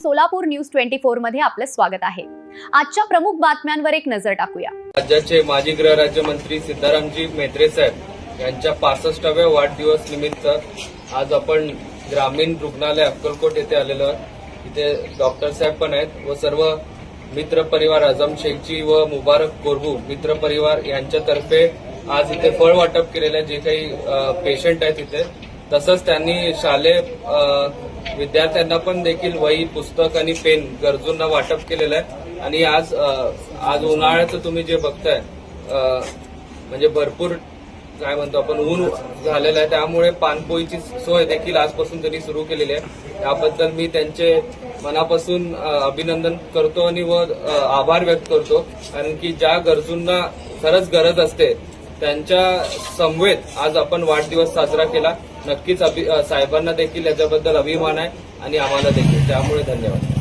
Solapur news 24 मध्ये आपलं स्वागत आहे। आजच्या प्रमुख बातम्यांवर एक नजर टाकूया। राज्याचे माजी गृह राज्यमंत्री सिद्धारामजी म्हेत्रे साहेब यांच्या 65व्या वाढदिवस निमित्त आज आपण ग्रामीण रुग्णालय अक्कलकोट येथे आलेलो आहोत। इथे डॉक्टर साहेब पण आहेत व सर्व मित्र परिवार आझम शेखजी व मुबारक कोरबू मित्र परिवार यांच्यातर्फे आज इथे फळ वाटप केलेले जे काही पेशंट आहेत इथे, तसंच त्यांनी शालेय विद्यार्थ्यांना पण देखील वही पुस्तक आणि पेन गरजूंना वाटप केलेलं आहे। आणि आज उन्हाळ्याचं तुम्ही जे बघताय म्हणजे भरपूर काय म्हणतो आपण ऊन झालेलं आहे, त्यामुळे पानपोईची सोय देखील आजपासून त्यांनी सुरू केलेली आहे। त्याबद्दल मी त्यांचे मनापासून अभिनंदन करतो आणि व आभार व्यक्त करतो, कारण की ज्या गरजूंना खरंच गरज असते त्यांच्या समवेत आज आपण वाढदिवस साजरा केला। नक्कीच साहेबांना देखील याच्याबद्दल अभिमान आहे आणि आम्हाला देखील, त्यामुळे धन्यवाद।